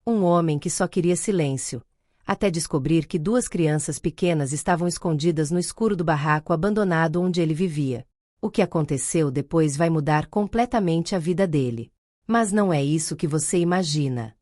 Um homem que só queria silêncio, até descobrir que duas crianças pequenas estavam escondidas no escuro do barraco abandonado onde ele vivia. O que aconteceu depois vai mudar completamente a vida dele. Mas não é isso que você imagina.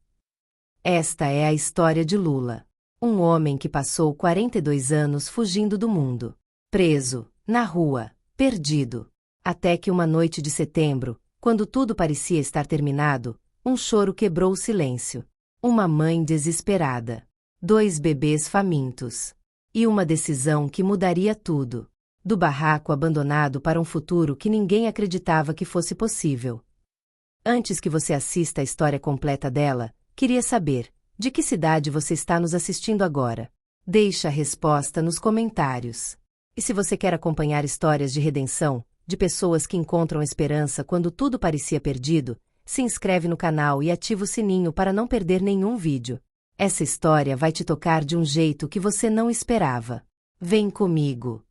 Esta é a história de Lula. Um homem que passou 42 anos fugindo do mundo. Preso, na rua, perdido. Até que uma noite de setembro, quando tudo parecia estar terminado, um choro quebrou o silêncio. Uma mãe desesperada. 2 bebês famintos. E uma decisão que mudaria tudo. Do barraco abandonado para um futuro que ninguém acreditava que fosse possível. Antes que você assista a história completa dela, queria saber, de que cidade você está nos assistindo agora? Deixe a resposta nos comentários. E se você quer acompanhar histórias de redenção, de pessoas que encontram esperança quando tudo parecia perdido, se inscreve no canal e ativa o sininho para não perder nenhum vídeo. Essa história vai te tocar de um jeito que você não esperava. Vem comigo.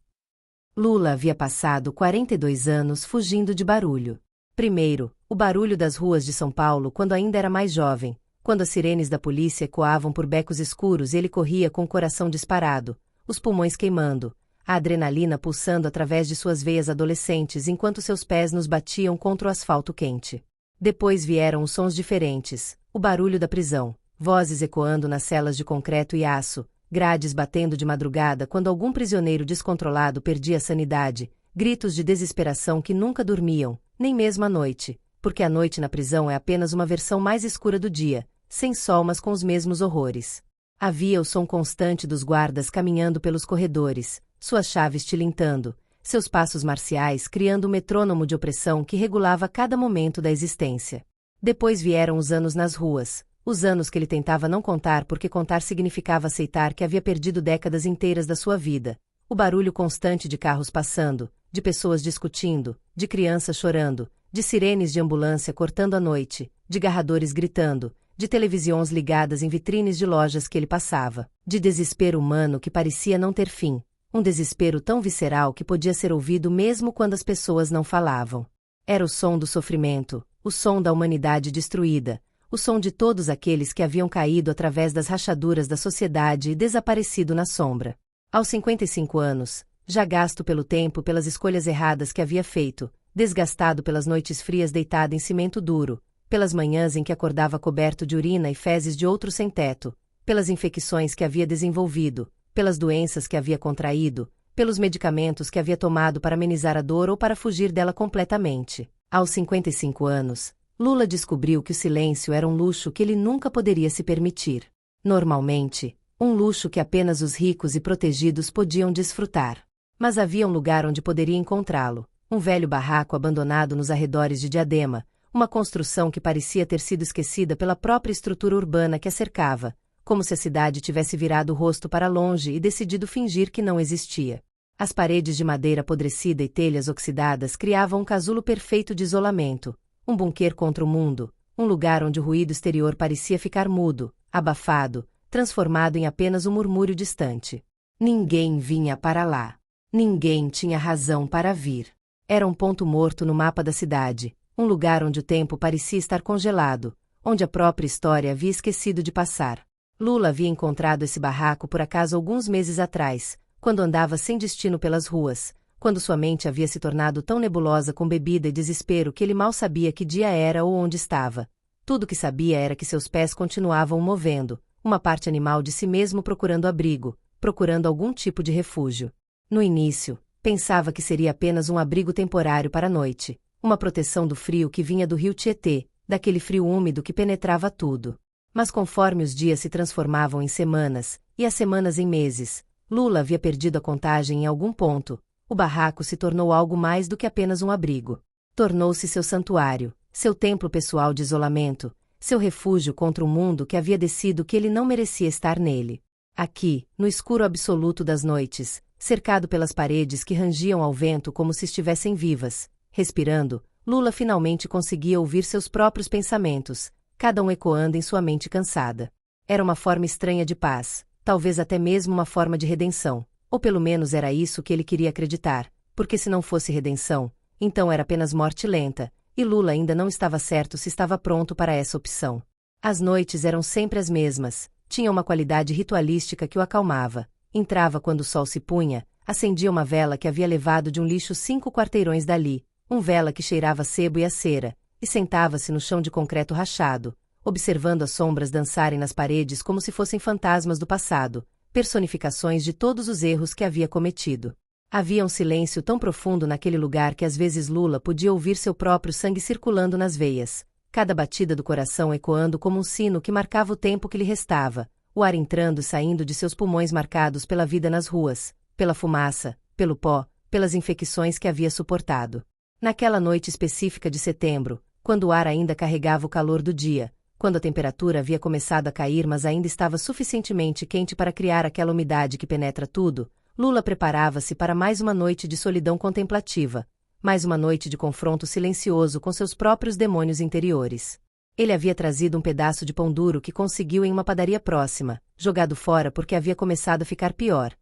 Lula havia passado 42 anos fugindo de barulho. Primeiro, o barulho das ruas de São Paulo quando ainda era mais jovem, quando as sirenes da polícia ecoavam por becos escuros e ele corria com o coração disparado, os pulmões queimando, a adrenalina pulsando através de suas veias adolescentes enquanto seus pés nos batiam contra o asfalto quente. Depois vieram os sons diferentes, o barulho da prisão, vozes ecoando nas celas de concreto e aço, grades batendo de madrugada quando algum prisioneiro descontrolado perdia a sanidade, gritos de desesperação que nunca dormiam, nem mesmo à noite, porque a noite na prisão é apenas uma versão mais escura do dia, sem sol mas com os mesmos horrores. Havia o som constante dos guardas caminhando pelos corredores, suas chaves tilintando, seus passos marciais criando um metrônomo de opressão que regulava cada momento da existência. Depois vieram os anos nas ruas, os anos que ele tentava não contar porque contar significava aceitar que havia perdido décadas inteiras da sua vida, o barulho constante de carros passando, de pessoas discutindo, de crianças chorando, de sirenes de ambulância cortando a noite, de garradores gritando, de televisões ligadas em vitrines de lojas que ele passava, de desespero humano que parecia não ter fim, um desespero tão visceral que podia ser ouvido mesmo quando as pessoas não falavam. Era o som do sofrimento, o som da humanidade destruída, o som de todos aqueles que haviam caído através das rachaduras da sociedade e desaparecido na sombra. Aos 55 anos, já gasto pelo tempo pelas escolhas erradas que havia feito, desgastado pelas noites frias deitado em cimento duro, pelas manhãs em que acordava coberto de urina e fezes de outro sem-teto, pelas infecções que havia desenvolvido, pelas doenças que havia contraído, pelos medicamentos que havia tomado para amenizar a dor ou para fugir dela completamente. Aos 55 anos, Lula descobriu que o silêncio era um luxo que ele nunca poderia se permitir. Normalmente, um luxo que apenas os ricos e protegidos podiam desfrutar. Mas havia um lugar onde poderia encontrá-lo, um velho barraco abandonado nos arredores de Diadema, uma construção que parecia ter sido esquecida pela própria estrutura urbana que a cercava, como se a cidade tivesse virado o rosto para longe e decidido fingir que não existia. As paredes de madeira apodrecida e telhas oxidadas criavam um casulo perfeito de isolamento, um bunker contra o mundo, um lugar onde o ruído exterior parecia ficar mudo, abafado, transformado em apenas um murmúrio distante. Ninguém vinha para lá. Ninguém tinha razão para vir. Era um ponto morto no mapa da cidade, um lugar onde o tempo parecia estar congelado, onde a própria história havia esquecido de passar. Lula havia encontrado esse barraco por acaso alguns meses atrás, quando andava sem destino pelas ruas, quando sua mente havia se tornado tão nebulosa com bebida e desespero que ele mal sabia que dia era ou onde estava. Tudo que sabia era que seus pés continuavam movendo, uma parte animal de si mesmo procurando abrigo, procurando algum tipo de refúgio. No início, pensava que seria apenas um abrigo temporário para a noite, uma proteção do frio que vinha do rio Tietê, daquele frio úmido que penetrava tudo. Mas conforme os dias se transformavam em semanas, e as semanas em meses, Lula havia perdido a contagem em algum ponto. O barraco se tornou algo mais do que apenas um abrigo. Tornou-se seu santuário, seu templo pessoal de isolamento, seu refúgio contra um mundo que havia decidido que ele não merecia estar nele. Aqui, no escuro absoluto das noites, cercado pelas paredes que rangiam ao vento como se estivessem vivas, respirando, Lula finalmente conseguia ouvir seus próprios pensamentos, cada um ecoando em sua mente cansada. Era uma forma estranha de paz, talvez até mesmo uma forma de redenção, ou pelo menos era isso que ele queria acreditar, porque se não fosse redenção, então era apenas morte lenta, e Lula ainda não estava certo se estava pronto para essa opção. As noites eram sempre as mesmas, tinha uma qualidade ritualística que o acalmava. Entrava quando o sol se punha, acendia uma vela que havia levado de um lixo 5 quarteirões dali, vela que cheirava sebo e a cera, e sentava-se no chão de concreto rachado, observando as sombras dançarem nas paredes como se fossem fantasmas do passado, personificações de todos os erros que havia cometido. Havia um silêncio tão profundo naquele lugar que às vezes Lula podia ouvir seu próprio sangue circulando nas veias, cada batida do coração ecoando como um sino que marcava o tempo que lhe restava, o ar entrando e saindo de seus pulmões marcados pela vida nas ruas, pela fumaça, pelo pó, pelas infecções que havia suportado. Naquela noite específica de setembro, quando o ar ainda carregava o calor do dia, quando a temperatura havia começado a cair mas ainda estava suficientemente quente para criar aquela umidade que penetra tudo, Lula preparava-se para mais uma noite de solidão contemplativa, mais uma noite de confronto silencioso com seus próprios demônios interiores. Ele havia trazido um pedaço de pão duro que conseguiu em uma padaria próxima, jogado fora porque havia começado a ficar pior.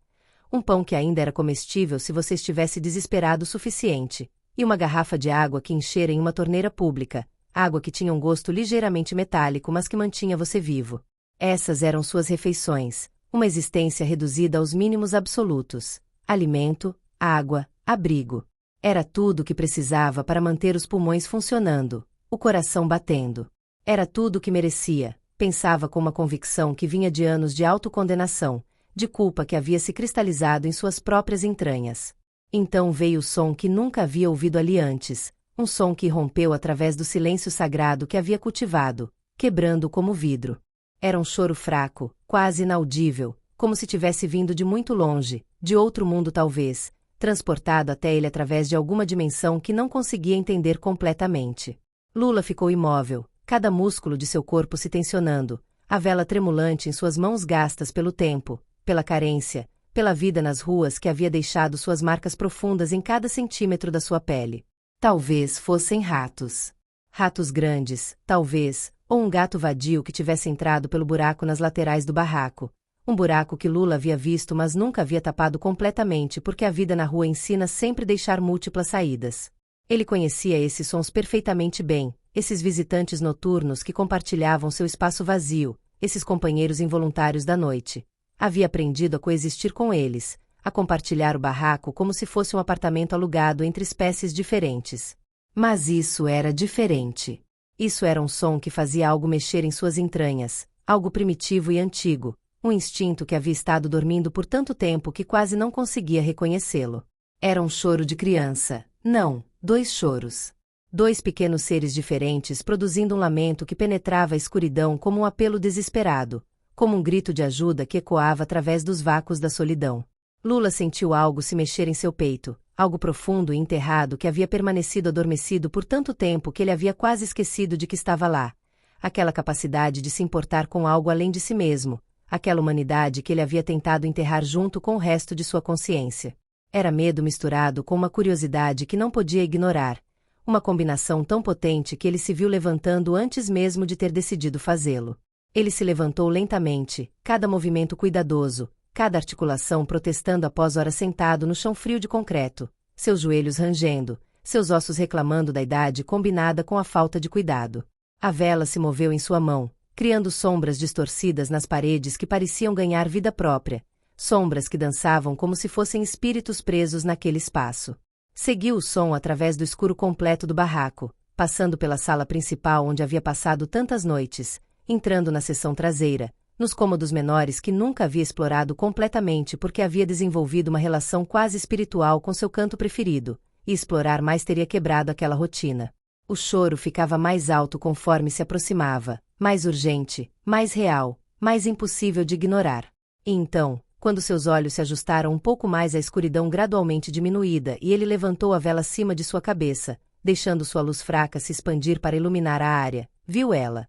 Um pão que ainda era comestível se você estivesse desesperado o suficiente, e uma garrafa de água que enchera em uma torneira pública, água que tinha um gosto ligeiramente metálico mas que mantinha você vivo. Essas eram suas refeições, uma existência reduzida aos mínimos absolutos: alimento, água, abrigo. Era tudo o que precisava para manter os pulmões funcionando, o coração batendo. Era tudo o que merecia, pensava com uma convicção que vinha de anos de autocondenação, de culpa que havia se cristalizado em suas próprias entranhas. Então veio o som que nunca havia ouvido ali antes, um som que irrompeu através do silêncio sagrado que havia cultivado, quebrando como vidro. Era um choro fraco, quase inaudível, como se tivesse vindo de muito longe, de outro mundo talvez, transportado até ele através de alguma dimensão que não conseguia entender completamente. Lula ficou imóvel, cada músculo de seu corpo se tensionando, a vela tremulante em suas mãos gastas pelo tempo, pela carência, pela vida nas ruas que havia deixado suas marcas profundas em cada centímetro da sua pele. Talvez fossem ratos. Ratos grandes, talvez, ou um gato vadio que tivesse entrado pelo buraco nas laterais do barraco. Um buraco que Lula havia visto mas nunca havia tapado completamente porque a vida na rua ensina sempre deixar múltiplas saídas. Ele conhecia esses sons perfeitamente bem, esses visitantes noturnos que compartilhavam seu espaço vazio, esses companheiros involuntários da noite. Havia aprendido a coexistir com eles, a compartilhar o barraco como se fosse um apartamento alugado entre espécies diferentes. Mas isso era diferente. Isso era um som que fazia algo mexer em suas entranhas, algo primitivo e antigo, um instinto que havia estado dormindo por tanto tempo que quase não conseguia reconhecê-lo. Era um choro de criança. Não, 2 choros. 2 pequenos seres diferentes produzindo um lamento que penetrava a escuridão como um apelo desesperado, como um grito de ajuda que ecoava através dos vácuos da solidão. Lula sentiu algo se mexer em seu peito, algo profundo e enterrado que havia permanecido adormecido por tanto tempo que ele havia quase esquecido de que estava lá. Aquela capacidade de se importar com algo além de si mesmo, aquela humanidade que ele havia tentado enterrar junto com o resto de sua consciência. Era medo misturado com uma curiosidade que não podia ignorar, uma combinação tão potente que ele se viu levantando antes mesmo de ter decidido fazê-lo. Ele se levantou lentamente, cada movimento cuidadoso, cada articulação protestando após horas sentado no chão frio de concreto, seus joelhos rangendo, seus ossos reclamando da idade combinada com a falta de cuidado. A vela se moveu em sua mão, criando sombras distorcidas nas paredes que pareciam ganhar vida própria, sombras que dançavam como se fossem espíritos presos naquele espaço. Seguiu o som através do escuro completo do barraco, passando pela sala principal onde havia passado tantas noites, entrando na seção traseira, nos cômodos menores que nunca havia explorado completamente porque havia desenvolvido uma relação quase espiritual com seu canto preferido, e explorar mais teria quebrado aquela rotina. O choro ficava mais alto conforme se aproximava, mais urgente, mais real, mais impossível de ignorar. E então, quando seus olhos se ajustaram um pouco mais à escuridão gradualmente diminuída e ele levantou a vela acima de sua cabeça, deixando sua luz fraca se expandir para iluminar a área, viu ela.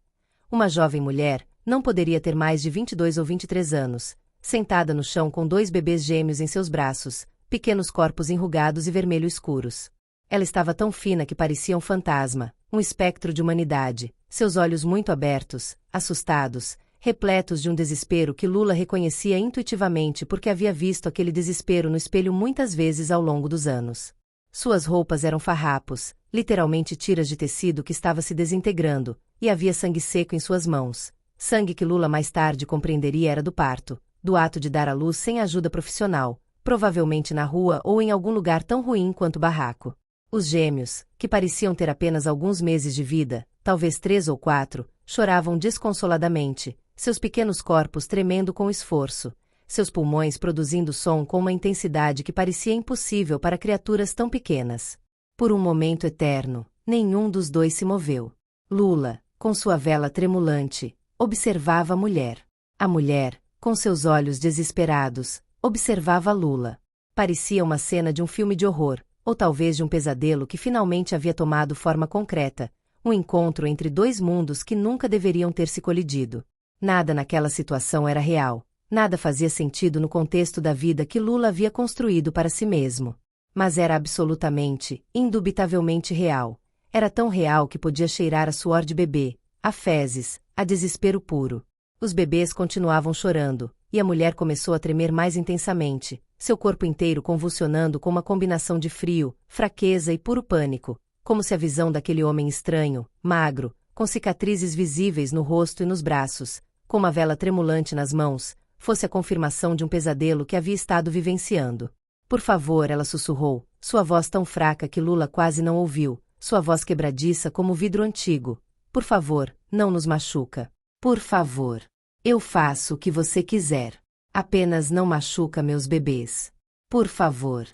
Uma jovem mulher, não poderia ter mais de 22 ou 23 anos, sentada no chão com 2 bebês gêmeos em seus braços, pequenos corpos enrugados e vermelho escuros. Ela estava tão fina que parecia um fantasma, um espectro de humanidade, seus olhos muito abertos, assustados, repletos de um desespero que Lula reconhecia intuitivamente porque havia visto aquele desespero no espelho muitas vezes ao longo dos anos. Suas roupas eram farrapos, literalmente tiras de tecido que estava se desintegrando, e havia sangue seco em suas mãos. Sangue que Lula mais tarde compreenderia era do parto, do ato de dar à luz sem ajuda profissional, provavelmente na rua ou em algum lugar tão ruim quanto o barraco. Os gêmeos, que pareciam ter apenas alguns meses de vida, talvez 3 ou 4, choravam desconsoladamente, seus pequenos corpos tremendo com esforço, seus pulmões produzindo som com uma intensidade que parecia impossível para criaturas tão pequenas. Por um momento eterno, nenhum dos dois se moveu. Lula, com sua vela tremulante, observava a mulher. A mulher, com seus olhos desesperados, observava Lula. Parecia uma cena de um filme de horror, ou talvez de um pesadelo que finalmente havia tomado forma concreta, um encontro entre dois mundos que nunca deveriam ter se colidido. Nada naquela situação era real, nada fazia sentido no contexto da vida que Lula havia construído para si mesmo. Mas era absolutamente, indubitavelmente real. Era tão real que podia cheirar a suor de bebê, a fezes, a desespero puro. Os bebês continuavam chorando, e a mulher começou a tremer mais intensamente, seu corpo inteiro convulsionando com uma combinação de frio, fraqueza e puro pânico, como se a visão daquele homem estranho, magro, com cicatrizes visíveis no rosto e nos braços, com uma vela tremulante nas mãos, fosse a confirmação de um pesadelo que havia estado vivenciando. Por favor, ela sussurrou, sua voz tão fraca que Lula quase não ouviu, sua voz quebradiça como vidro antigo. Por favor, não nos machuca. Por favor. Eu faço o que você quiser. Apenas não machuca meus bebês. Por favor.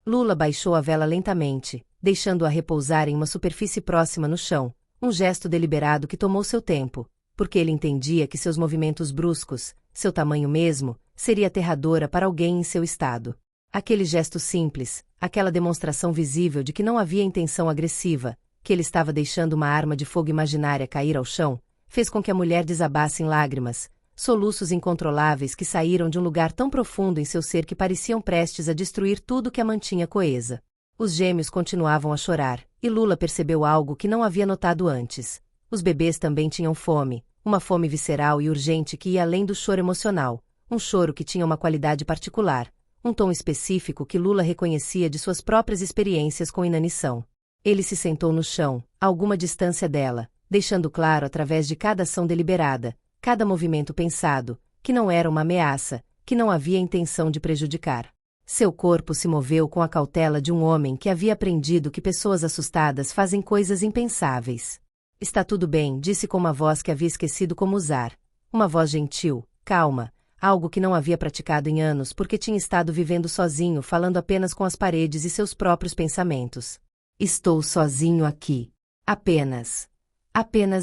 Lula baixou a vela lentamente, deixando-a repousar em uma superfície próxima no chão, um gesto deliberado que tomou seu tempo, porque ele entendia que seus movimentos bruscos, seu tamanho mesmo, seria aterradora para alguém em seu estado. Aquele gesto simples, aquela demonstração visível de que não havia intenção agressiva, que ele estava deixando uma arma de fogo imaginária cair ao chão, fez com que a mulher desabasse em lágrimas, soluços incontroláveis que saíram de um lugar tão profundo em seu ser que pareciam prestes a destruir tudo que a mantinha coesa. Os gêmeos continuavam a chorar, e Lula percebeu algo que não havia notado antes. Os bebês também tinham fome, uma fome visceral e urgente que ia além do choro emocional, um choro que tinha uma qualidade particular, um tom específico que Lula reconhecia de suas próprias experiências com inanição. Ele se sentou no chão, a alguma distância dela, deixando claro através de cada ação deliberada, cada movimento pensado, que não era uma ameaça, que não havia intenção de prejudicar. Seu corpo se moveu com a cautela de um homem que havia aprendido que pessoas assustadas fazem coisas impensáveis. Está tudo bem, disse com uma voz que havia esquecido como usar. Uma voz gentil, calma, algo que não havia praticado em anos porque tinha estado vivendo sozinho, falando apenas com as paredes e seus próprios pensamentos. Estou sozinho aqui. Apenas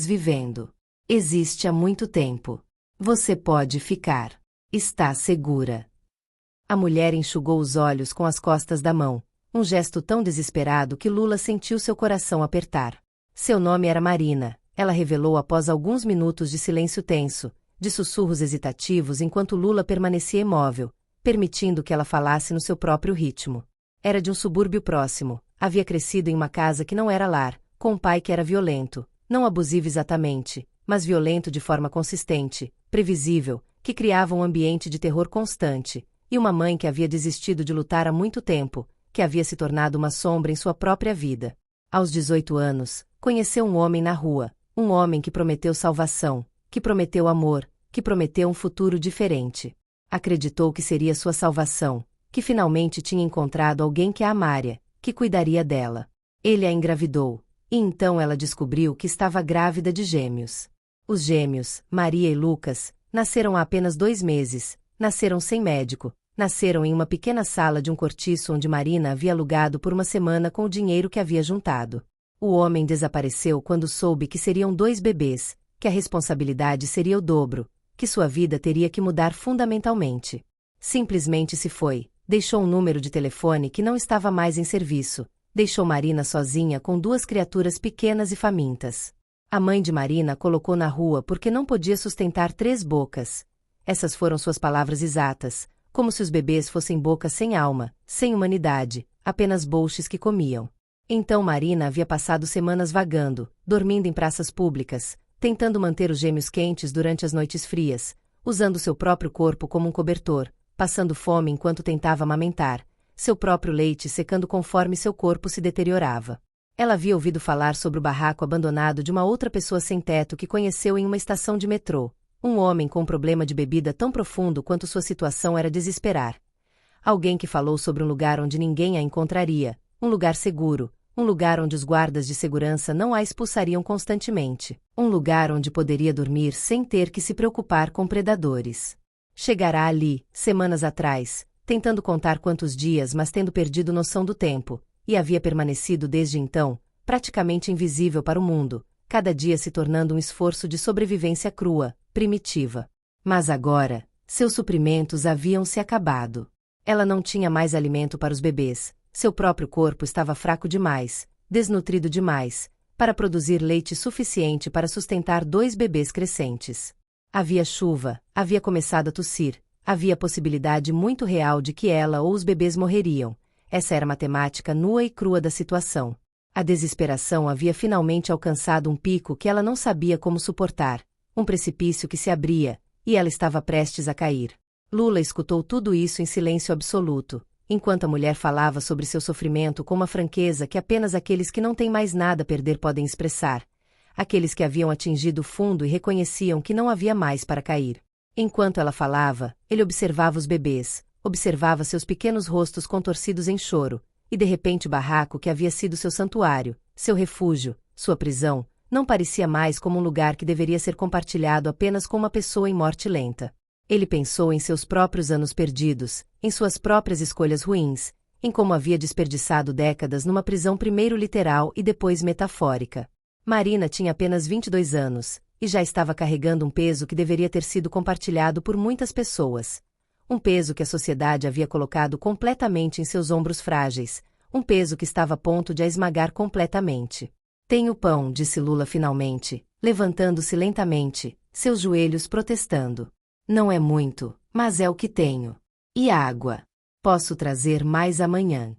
vivendo. Existe há muito tempo. Você pode ficar. Está segura. A mulher enxugou os olhos com as costas da mão, um gesto tão desesperado que Lula sentiu seu coração apertar. Seu nome era Marina, ela revelou após alguns minutos de silêncio tenso, de sussurros hesitativos enquanto Lula permanecia imóvel, permitindo que ela falasse no seu próprio ritmo. Era de um subúrbio próximo, havia crescido em uma casa que não era lar, com um pai que era violento, não abusivo exatamente, mas violento de forma consistente, previsível, que criava um ambiente de terror constante, e uma mãe que havia desistido de lutar há muito tempo, que havia se tornado uma sombra em sua própria vida. Aos 18 anos, conheceu um homem na rua, um homem que prometeu salvação, que prometeu amor, que prometeu um futuro diferente. Acreditou que seria sua salvação, que finalmente tinha encontrado alguém que a amaria, que cuidaria dela. Ele a engravidou, e então ela descobriu que estava grávida de gêmeos. Os gêmeos, Maria e Lucas, nasceram há apenas 2 meses, nasceram sem médico, nasceram em uma pequena sala de um cortiço onde Marina havia alugado por uma semana com o dinheiro que havia juntado. O homem desapareceu quando soube que seriam 2 bebês, que a responsabilidade seria o dobro, que sua vida teria que mudar fundamentalmente. Simplesmente se foi, deixou um número de telefone que não estava mais em serviço, deixou Marina sozinha com 2 criaturas pequenas e famintas. A mãe de Marina a colocou na rua porque não podia sustentar 3 bocas. Essas foram suas palavras exatas, como se os bebês fossem bocas sem alma, sem humanidade, apenas bolches que comiam. Então Marina havia passado semanas vagando, dormindo em praças públicas, tentando manter os gêmeos quentes durante as noites frias, usando seu próprio corpo como um cobertor, passando fome enquanto tentava amamentar, seu próprio leite secando conforme seu corpo se deteriorava. Ela havia ouvido falar sobre o barraco abandonado de uma outra pessoa sem teto que conheceu em uma estação de metrô, um homem com um problema de bebida tão profundo quanto sua situação era desesperar. Alguém que falou sobre um lugar onde ninguém a encontraria, um lugar seguro, um lugar onde os guardas de segurança não a expulsariam constantemente, um lugar onde poderia dormir sem ter que se preocupar com predadores. Chegara ali, semanas atrás, tentando contar quantos dias, mas tendo perdido noção do tempo, e havia permanecido desde então, praticamente invisível para o mundo, cada dia se tornando um esforço de sobrevivência crua, primitiva. Mas agora, seus suprimentos haviam se acabado. Ela não tinha mais alimento para os bebês, seu próprio corpo estava fraco demais, desnutrido demais, para produzir leite suficiente para sustentar 2 bebês crescentes. Havia chuva, havia começado a tossir, havia possibilidade muito real de que ela ou os bebês morreriam. Essa era a matemática nua e crua da situação. A desesperação havia finalmente alcançado um pico que ela não sabia como suportar, um precipício que se abria, e ela estava prestes a cair. Lula escutou tudo isso em silêncio absoluto, enquanto a mulher falava sobre seu sofrimento com uma franqueza que apenas aqueles que não têm mais nada a perder podem expressar, aqueles que haviam atingido o fundo e reconheciam que não havia mais para cair. Enquanto ela falava, ele observava os bebês, observava seus pequenos rostos contorcidos em choro, e de repente o barraco que havia sido seu santuário, seu refúgio, sua prisão, não parecia mais como um lugar que deveria ser compartilhado apenas com uma pessoa em morte lenta. Ele pensou em seus próprios anos perdidos, em suas próprias escolhas ruins, em como havia desperdiçado décadas numa prisão primeiro literal e depois metafórica. Marina tinha apenas 22 anos, e já estava carregando um peso que deveria ter sido compartilhado por muitas pessoas. Um peso que a sociedade havia colocado completamente em seus ombros frágeis, um peso que estava a ponto de a esmagar completamente. Tenho pão, disse Lula finalmente, levantando-se lentamente, seus joelhos protestando. Não é muito, mas é o que tenho. E água? Posso trazer mais amanhã.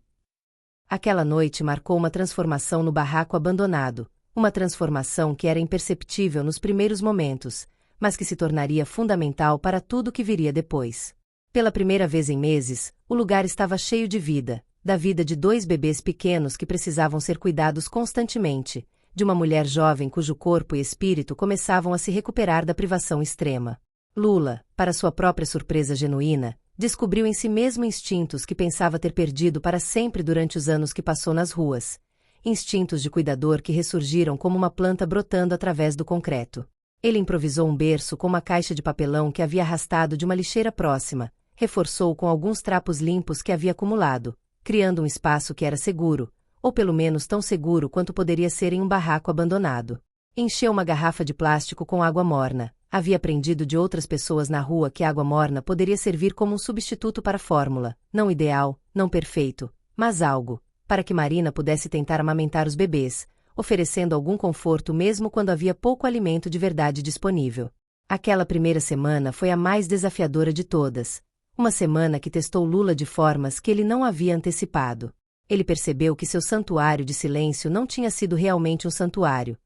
Aquela noite marcou uma transformação no barraco abandonado, uma transformação que era imperceptível nos primeiros momentos, mas que se tornaria fundamental para tudo o que viria depois. Pela primeira vez em meses, o lugar estava cheio de vida, da vida de 2 bebês pequenos que precisavam ser cuidados constantemente, de uma mulher jovem cujo corpo e espírito começavam a se recuperar da privação extrema. Lula, para sua própria surpresa genuína, descobriu em si mesmo instintos que pensava ter perdido para sempre durante os anos que passou nas ruas. Instintos de cuidador que ressurgiram como uma planta brotando através do concreto. Ele improvisou um berço com uma caixa de papelão que havia arrastado de uma lixeira próxima, reforçou com alguns trapos limpos que havia acumulado, criando um espaço que era seguro, ou pelo menos tão seguro quanto poderia ser em um barraco abandonado. Encheu uma garrafa de plástico com água morna. Havia aprendido de outras pessoas na rua que a água morna poderia servir como um substituto para a fórmula, não ideal, não perfeito, mas algo, para que Marina pudesse tentar amamentar os bebês, oferecendo algum conforto mesmo quando havia pouco alimento de verdade disponível. Aquela primeira semana foi a mais desafiadora de todas. Uma semana que testou Lula de formas que ele não havia antecipado. Ele percebeu que seu santuário de silêncio não tinha sido realmente um santuário.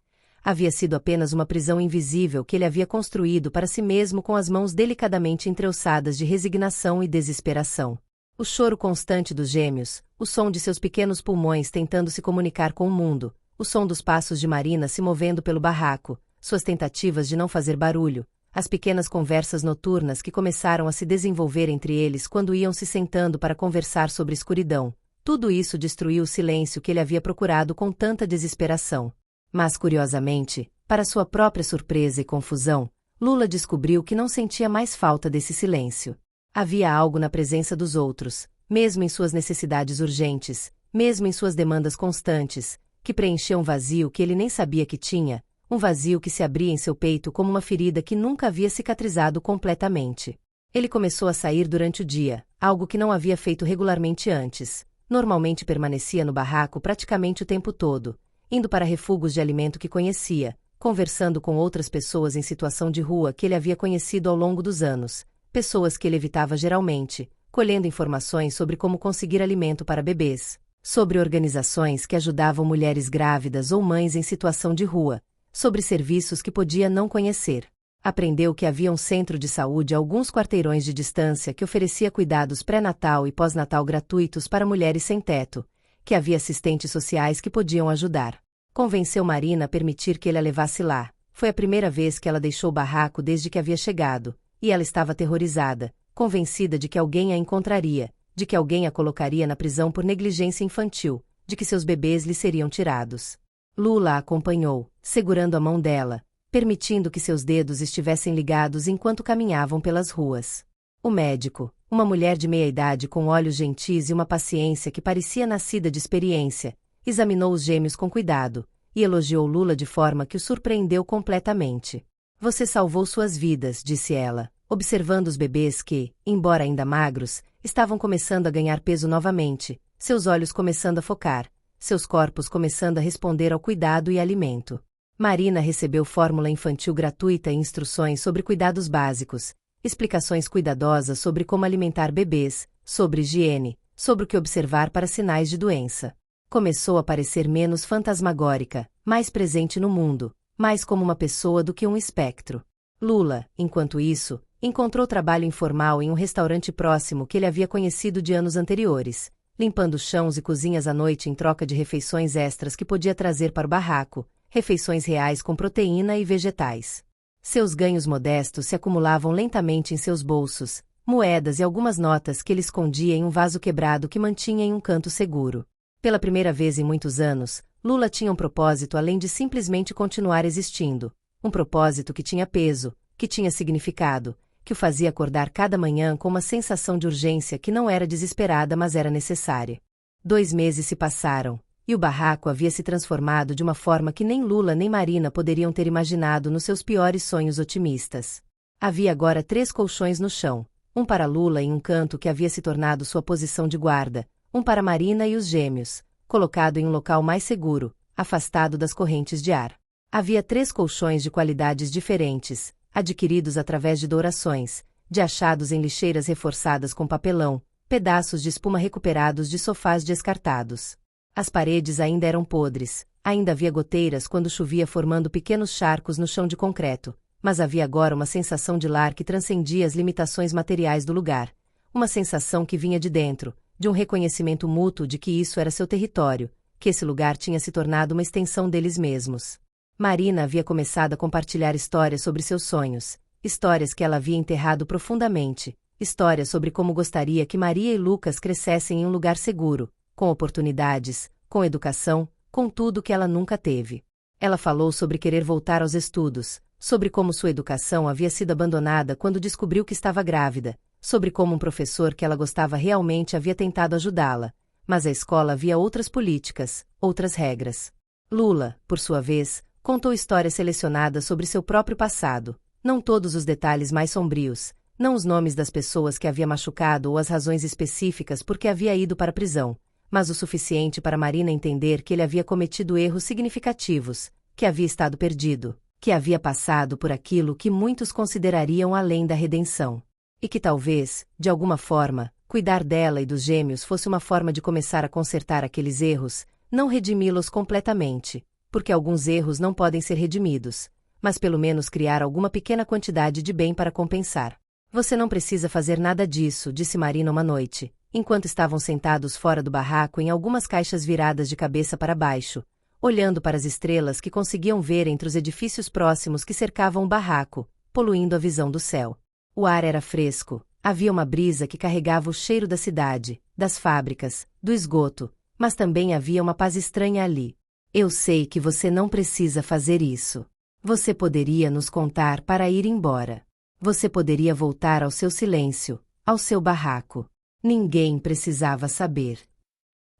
Havia sido apenas uma prisão invisível que ele havia construído para si mesmo com as mãos delicadamente entrelaçadas de resignação e desesperação. O choro constante dos gêmeos, o som de seus pequenos pulmões tentando se comunicar com o mundo, o som dos passos de Marina se movendo pelo barraco, suas tentativas de não fazer barulho, as pequenas conversas noturnas que começaram a se desenvolver entre eles quando iam se sentando para conversar sobre escuridão. Tudo isso destruiu o silêncio que ele havia procurado com tanta desesperação. Mas, curiosamente, para sua própria surpresa e confusão, Lula descobriu que não sentia mais falta desse silêncio. Havia algo na presença dos outros, mesmo em suas necessidades urgentes, mesmo em suas demandas constantes, que preencheu um vazio que ele nem sabia que tinha, um vazio que se abria em seu peito como uma ferida que nunca havia cicatrizado completamente. Ele começou a sair durante o dia, algo que não havia feito regularmente antes. Normalmente permanecia no barraco praticamente o tempo todo, indo para refúgios de alimento que conhecia, conversando com outras pessoas em situação de rua que ele havia conhecido ao longo dos anos, pessoas que ele evitava geralmente, colhendo informações sobre como conseguir alimento para bebês, sobre organizações que ajudavam mulheres grávidas ou mães em situação de rua, sobre serviços que podia não conhecer. Aprendeu que havia um centro de saúde a alguns quarteirões de distância que oferecia cuidados pré-natal e pós-natal gratuitos para mulheres sem teto, que havia assistentes sociais que podiam ajudar. Convenceu Marina a permitir que ele a levasse lá. Foi a primeira vez que ela deixou o barraco desde que havia chegado, e ela estava aterrorizada, convencida de que alguém a encontraria, de que alguém a colocaria na prisão por negligência infantil, de que seus bebês lhe seriam tirados. Lula a acompanhou, segurando a mão dela, permitindo que seus dedos estivessem ligados enquanto caminhavam pelas ruas. O médico, uma mulher de meia-idade com olhos gentis e uma paciência que parecia nascida de experiência, examinou os gêmeos com cuidado, e elogiou Lula de forma que o surpreendeu completamente. Você salvou suas vidas, disse ela, observando os bebês que, embora ainda magros, estavam começando a ganhar peso novamente, seus olhos começando a focar, seus corpos começando a responder ao cuidado e alimento. Marina recebeu fórmula infantil gratuita e instruções sobre cuidados básicos, explicações cuidadosas sobre como alimentar bebês, sobre higiene, sobre o que observar para sinais de doença. Começou a parecer menos fantasmagórica, mais presente no mundo, mais como uma pessoa do que um espectro. Lula, enquanto isso, encontrou trabalho informal em um restaurante próximo que ele havia conhecido de anos anteriores, limpando chãos e cozinhas à noite em troca de refeições extras que podia trazer para o barraco, refeições reais com proteína e vegetais. Seus ganhos modestos se acumulavam lentamente em seus bolsos, moedas e algumas notas que ele escondia em um vaso quebrado que mantinha em um canto seguro. Pela primeira vez em muitos anos, Lula tinha um propósito além de simplesmente continuar existindo, um propósito que tinha peso, que tinha significado, que o fazia acordar cada manhã com uma sensação de urgência que não era desesperada mas era necessária. 2 meses se passaram, e o barraco havia se transformado de uma forma que nem Lula nem Marina poderiam ter imaginado nos seus piores sonhos otimistas. Havia agora 3 colchões no chão, um para Lula em um canto que havia se tornado sua posição de guarda, um para Marina e os gêmeos, colocado em um local mais seguro, afastado das correntes de ar. Havia 3 colchões de qualidades diferentes, adquiridos através de doações, de achados em lixeiras reforçadas com papelão, pedaços de espuma recuperados de sofás descartados. As paredes ainda eram podres, ainda havia goteiras quando chovia formando pequenos charcos no chão de concreto, mas havia agora uma sensação de lar que transcendia as limitações materiais do lugar, uma sensação que vinha de dentro, de um reconhecimento mútuo de que isso era seu território, que esse lugar tinha se tornado uma extensão deles mesmos. Marina havia começado a compartilhar histórias sobre seus sonhos, histórias que ela havia enterrado profundamente, histórias sobre como gostaria que Maria e Lucas crescessem em um lugar seguro, com oportunidades, com educação, com tudo que ela nunca teve. Ela falou sobre querer voltar aos estudos, sobre como sua educação havia sido abandonada quando descobriu que estava grávida, sobre como um professor que ela gostava realmente havia tentado ajudá-la, mas a escola havia outras políticas, outras regras. Lula, por sua vez, contou histórias selecionadas sobre seu próprio passado, não todos os detalhes mais sombrios, não os nomes das pessoas que havia machucado ou as razões específicas por que havia ido para a prisão, mas o suficiente para Marina entender que ele havia cometido erros significativos, que havia estado perdido, que havia passado por aquilo que muitos considerariam além da redenção. E que talvez, de alguma forma, cuidar dela e dos gêmeos fosse uma forma de começar a consertar aqueles erros, não redimi-los completamente, porque alguns erros não podem ser redimidos, mas pelo menos criar alguma pequena quantidade de bem para compensar. Você não precisa fazer nada disso, disse Marina uma noite, enquanto estavam sentados fora do barraco em algumas caixas viradas de cabeça para baixo, olhando para as estrelas que conseguiam ver entre os edifícios próximos que cercavam o barraco, poluindo a visão do céu. O ar era fresco, havia uma brisa que carregava o cheiro da cidade, das fábricas, do esgoto, mas também havia uma paz estranha ali. Eu sei que você não precisa fazer isso. Você poderia nos contar para ir embora. Você poderia voltar ao seu silêncio, ao seu barraco. Ninguém precisava saber.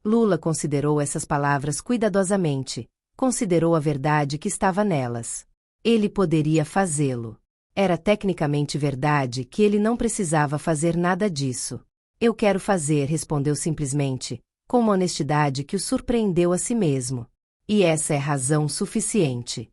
Lula considerou essas palavras cuidadosamente, considerou a verdade que estava nelas. Ele poderia fazê-lo. Era tecnicamente verdade que ele não precisava fazer nada disso. Eu quero fazer, respondeu simplesmente, com uma honestidade que o surpreendeu a si mesmo. E essa é razão suficiente.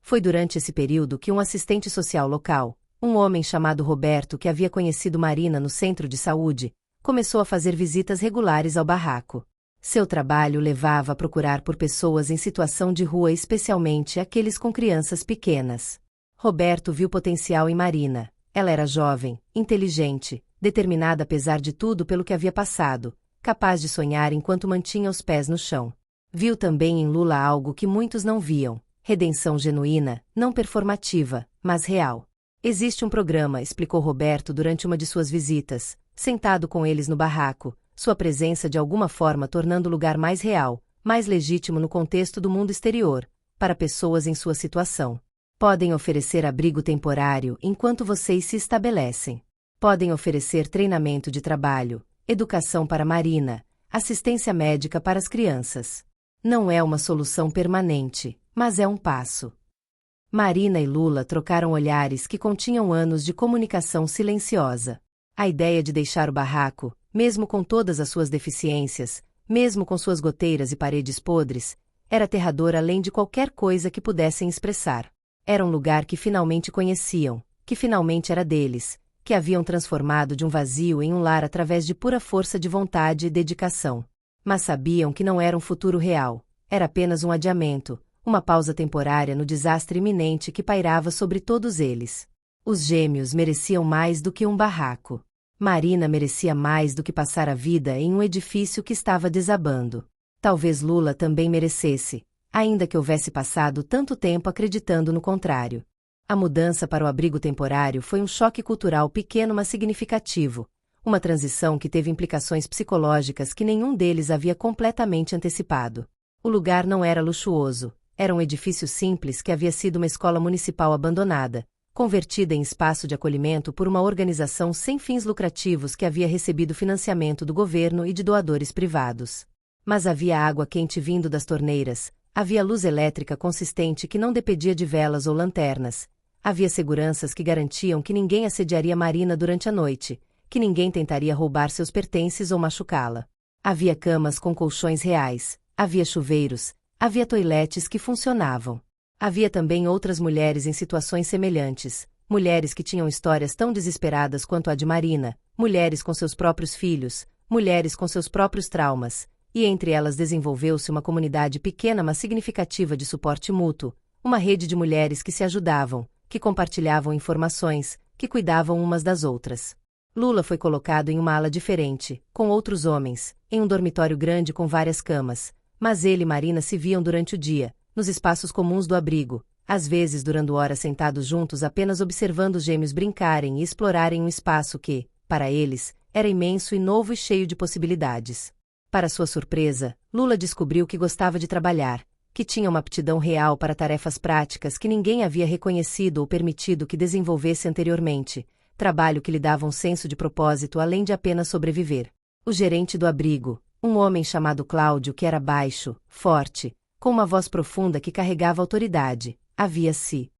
Foi durante esse período que um assistente social local, um homem chamado Roberto que havia conhecido Marina no centro de saúde, começou a fazer visitas regulares ao barraco. Seu trabalho levava a procurar por pessoas em situação de rua, especialmente aqueles com crianças pequenas. Roberto viu potencial em Marina. Ela era jovem, inteligente, determinada apesar de tudo pelo que havia passado, capaz de sonhar enquanto mantinha os pés no chão. Viu também em Lula algo que muitos não viam: redenção genuína, não performativa, mas real. Existe um programa, explicou Roberto durante uma de suas visitas, sentado com eles no barraco, sua presença de alguma forma tornando o lugar mais real, mais legítimo no contexto do mundo exterior, para pessoas em sua situação. Podem oferecer abrigo temporário enquanto vocês se estabelecem. Podem oferecer treinamento de trabalho, educação para Marina, assistência médica para as crianças. Não é uma solução permanente, mas é um passo. Marina e Lula trocaram olhares que continham anos de comunicação silenciosa. A ideia de deixar o barraco, mesmo com todas as suas deficiências, mesmo com suas goteiras e paredes podres, era aterradora além de qualquer coisa que pudessem expressar. Era um lugar que finalmente conheciam, que finalmente era deles, que haviam transformado de um vazio em um lar através de pura força de vontade e dedicação. Mas sabiam que não era um futuro real, era apenas um adiamento, uma pausa temporária no desastre iminente que pairava sobre todos eles. Os gêmeos mereciam mais do que um barraco. Marina merecia mais do que passar a vida em um edifício que estava desabando. Talvez Lula também merecesse, ainda que houvesse passado tanto tempo acreditando no contrário. A mudança para o abrigo temporário foi um choque cultural pequeno mas significativo, uma transição que teve implicações psicológicas que nenhum deles havia completamente antecipado. O lugar não era luxuoso, era um edifício simples que havia sido uma escola municipal abandonada, convertida em espaço de acolhimento por uma organização sem fins lucrativos que havia recebido financiamento do governo e de doadores privados. Mas havia água quente vindo das torneiras, havia luz elétrica consistente que não dependia de velas ou lanternas, havia seguranças que garantiam que ninguém assediaria Marina durante a noite, que ninguém tentaria roubar seus pertences ou machucá-la. Havia camas com colchões reais, havia chuveiros, havia toiletes que funcionavam. Havia também outras mulheres em situações semelhantes, mulheres que tinham histórias tão desesperadas quanto a de Marina, mulheres com seus próprios filhos, mulheres com seus próprios traumas, e entre elas desenvolveu-se uma comunidade pequena mas significativa de suporte mútuo, uma rede de mulheres que se ajudavam, que compartilhavam informações, que cuidavam umas das outras. Lula foi colocado em uma ala diferente, com outros homens, em um dormitório grande com várias camas, mas ele e Marina se viam durante o dia, nos espaços comuns do abrigo, às vezes durando horas sentados juntos apenas observando os gêmeos brincarem e explorarem um espaço que, para eles, era imenso e novo e cheio de possibilidades. Para sua surpresa, Lula descobriu que gostava de trabalhar, que tinha uma aptidão real para tarefas práticas que ninguém havia reconhecido ou permitido que desenvolvesse anteriormente, trabalho que lhe dava um senso de propósito além de apenas sobreviver. O gerente do abrigo, um homem chamado Cláudio que era baixo, forte, com uma voz profunda que carregava autoridade, havia se